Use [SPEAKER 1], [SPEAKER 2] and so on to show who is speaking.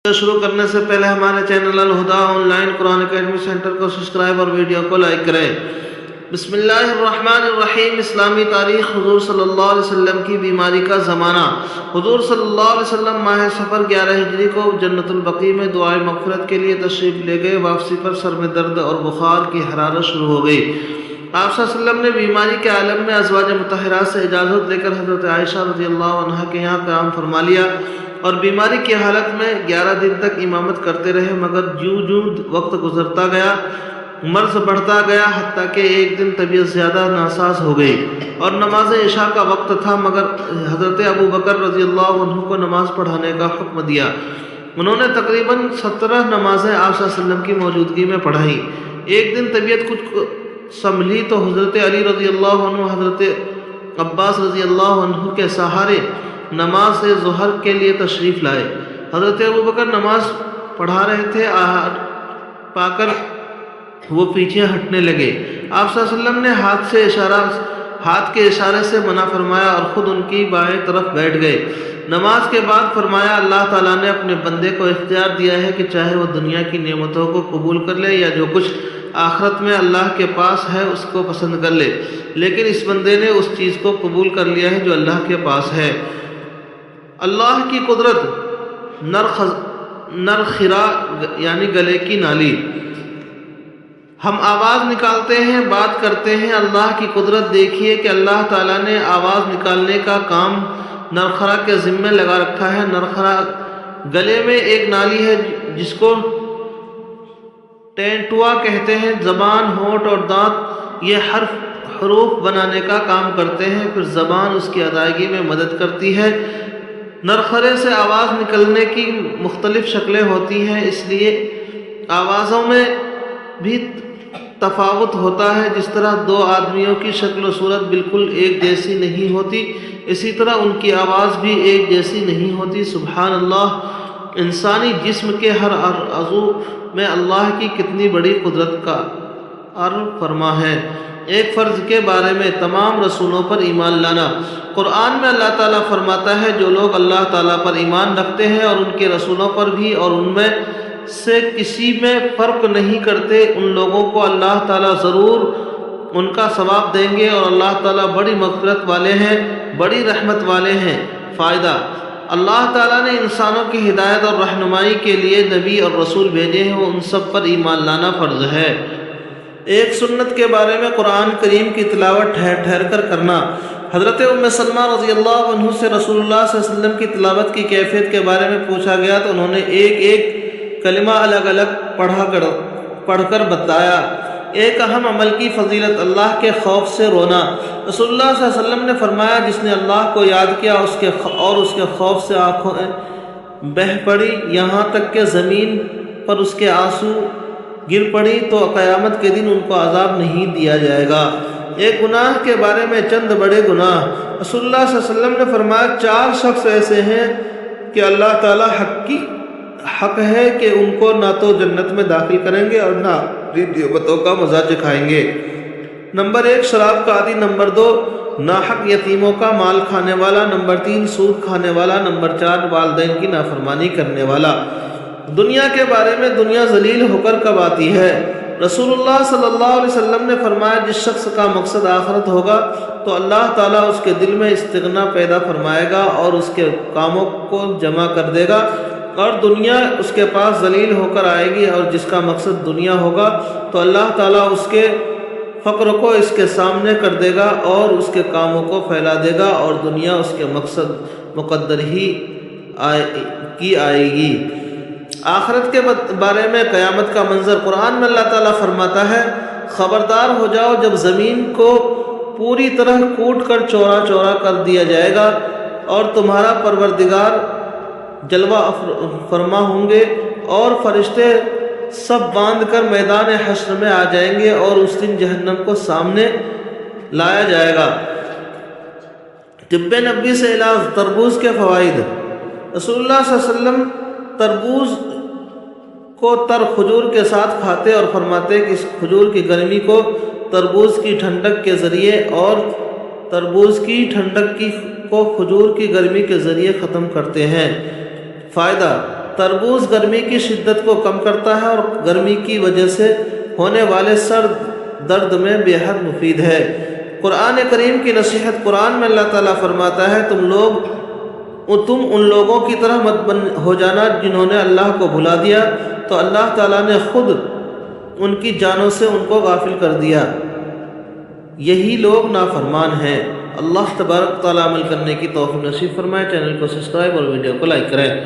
[SPEAKER 1] شروع کرنے سے پہلے ہمارے channel Al-Huda online Quran academy center کو سبسکرائب اور ویڈیو کو لائک کریں۔ بسم اللہ الرحمن الرحیم۔ اسلامی تاریخ۔ حضور صلی اللہ علیہ وسلم کی بیماری کا زمانہ۔ حضور صلی اللہ علیہ وسلم ماہ سفر 11 ہجری کو جنت البقیع میں دعائے مغفرت کے لیے تشریف لے گئے۔ واپسی پر سر میں درد اور بخار کی حرارت شروع ہو گئی۔ آپ صلی اللہ علیہ وسلم نے بیماری کے عالم میں ازواج مطہرات سے اجازت لے کر حضرت عائشہ رضی اللہ عنہا کے یہاں قیام فرما لیا اور بیماری کی حالت میں 11 دن تک امامت کرتے رہے، مگر جوں وقت گزرتا گیا مرض بڑھتا گیا، حتیٰ کہ ایک دن طبیعت زیادہ ناساز ہو گئی اور نماز عشاء کا وقت تھا، مگر حضرت ابو بکر رضی اللہ عنہ کو نماز پڑھانے کا حکم دیا۔ انہوں نے تقریباً 17 نمازیں آپ صلی اللہ علیہ وسلم کی موجودگی میں پڑھائیں۔ ایک دن طبیعت کچھ سنبھلی تو حضرت علی رضی اللہ عنہ حضرت عباس رضی اللہ عنہ کے سہارے نماز ظہر کے لیے تشریف لائے۔ حضرت ابو بکر نماز پڑھا رہے تھے، پا کر وہ پیچھے ہٹنے لگے۔ آپ صلی اللہ علیہ وسلم نے ہاتھ کے اشارے سے منع فرمایا اور خود ان کی بائیں طرف بیٹھ گئے۔ نماز کے بعد فرمایا، اللہ تعالیٰ نے اپنے بندے کو اختیار دیا ہے کہ چاہے وہ دنیا کی نعمتوں کو قبول کر لے یا جو کچھ آخرت میں اللہ کے پاس ہے اس کو پسند کر لے، لیکن اس بندے نے اس چیز کو قبول کر لیا ہے جو اللہ کے پاس ہے۔ اللہ کی قدرت نرخرا یعنی گلے کی نالی۔ ہم آواز نکالتے ہیں، بات کرتے ہیں، اللہ کی قدرت دیکھیے کہ اللہ تعالیٰ نے آواز نکالنے کا کام نرخرا کے ذمہ لگا رکھا ہے۔ نرخرا گلے میں ایک نالی ہے جس کو ٹینٹوا کہتے ہیں۔ زبان، ہونٹ اور دانت یہ حروف بنانے کا کام کرتے ہیں، پھر زبان اس کی ادائیگی میں مدد کرتی ہے۔ نرخرے سے آواز نکلنے کی مختلف شکلیں ہوتی ہیں، اس لیے آوازوں میں بھی تفاوت ہوتا ہے۔ جس طرح دو آدمیوں کی شکل و صورت بالکل ایک جیسی نہیں ہوتی، اسی طرح ان کی آواز بھی ایک جیسی نہیں ہوتی۔ سبحان اللہ! انسانی جسم کے ہر عضو میں اللہ کی کتنی بڑی قدرت کا فرما ہے۔ ایک فرض کے بارے میں تمام رسولوں پر ایمان لانا۔ قرآن میں اللہ تعالیٰ فرماتا ہے، جو لوگ اللہ تعالیٰ پر ایمان رکھتے ہیں اور ان کے رسولوں پر بھی اور ان میں سے کسی میں فرق نہیں کرتے، ان لوگوں کو اللہ تعالیٰ ضرور ان کا ثواب دیں گے اور اللہ تعالیٰ بڑی مغفرت والے ہیں، بڑی رحمت والے ہیں۔ فائدہ: اللہ تعالیٰ نے انسانوں کی ہدایت اور رہنمائی کے لیے نبی اور رسول بھیجے ہیں، ان سب پر ایمان لانا فرض ہے۔ ایک سنت کے بارے میں قرآن کریم کی تلاوت ٹھہر کر کرنا۔ حضرت ام سلمہ رضی اللہ عنہ سے رسول اللہ صلی اللہ علیہ وسلم کی تلاوت کی کیفیت کے بارے میں پوچھا گیا تو انہوں نے ایک کلمہ الگ الگ پڑھ کر بتایا۔ ایک اہم عمل کی فضیلت: اللہ کے خوف سے رونا۔ رسول اللہ صلی اللہ علیہ وسلم نے فرمایا، جس نے اللہ کو یاد کیا اس کے خوف سے آنکھوں بہہ پڑی، یہاں تک کہ زمین پر اس کے آنسو گر پڑی، تو قیامت کے دن ان کو عذاب نہیں دیا جائے گا۔ ایک گناہ کے بارے میں چند بڑے گناہ۔ رسول اللہ صلی اللہ علیہ وسلم نے فرمایا، 4 شخص ایسے ہیں کہ اللہ تعالیٰ حق ہے کہ ان کو نہ تو جنت میں داخل کریں گے اور نہ نعمتوں کا مزہ چکھائیں گے۔ نمبر 1 شراب کا عادی، نمبر 2 ناحق یتیموں کا مال کھانے والا، نمبر 3 سود کھانے والا، نمبر 4 والدین کی نافرمانی کرنے والا۔ دنیا کے بارے میں: دنیا ذلیل ہو کر کب آتی ہے؟ رسول اللہ صلی اللہ علیہ وسلم نے فرمایا، جس شخص کا مقصد آخرت ہوگا تو اللہ تعالیٰ اس کے دل میں استغنا پیدا فرمائے گا اور اس کے کاموں کو جمع کر دے گا، اور دنیا اس کے پاس ذلیل ہو کر آئے گی۔ اور جس کا مقصد دنیا ہوگا تو اللہ تعالیٰ اس کے فقر کو اس کے سامنے کر دے گا اور اس کے کاموں کو پھیلا دے گا، اور دنیا اس کے مقصد مقدر ہی کی آئے گی۔ آخرت کے بارے میں قیامت کا منظر۔ قرآن میں اللہ تعالیٰ فرماتا ہے، خبردار ہو جاؤ جب زمین کو پوری طرح کوٹ کر چورا چورا کر دیا جائے گا اور تمہارا پروردگار جلوہ فرما ہوں گے اور فرشتے سب باندھ کر میدان حشر میں آ جائیں گے اور اس دن جہنم کو سامنے لایا جائے گا۔ طب نبوی سے علاج۔ تربوز کے فوائد۔ رسول اللہ صلی اللہ علیہ وسلم تربوز کو تر کھجور کے ساتھ کھاتے اور فرماتے کہ اس کھجور کی گرمی کو تربوز کی ٹھنڈک کے ذریعے اور تربوز کی ٹھنڈک کو کھجور کی گرمی کے ذریعے ختم کرتے ہیں۔ فائدہ: تربوز گرمی کی شدت کو کم کرتا ہے اور گرمی کی وجہ سے ہونے والے سر درد میں بے حد مفید ہے۔ قرآن کریم کی نصیحت، قرآن میں اللہ تعالیٰ فرماتا ہے تم ان لوگوں کی طرح مت ہو جانا جنہوں نے اللہ کو بھلا دیا تو اللہ تعالیٰ نے خود ان کی جانوں سے ان کو غافل کر دیا، یہی لوگ نافرمان ہیں۔ اللہ تبارک تعالیٰ عمل کرنے کی توفیق نصیب فرمائے۔ چینل کو سبسکرائب اور ویڈیو کو لائک کریں۔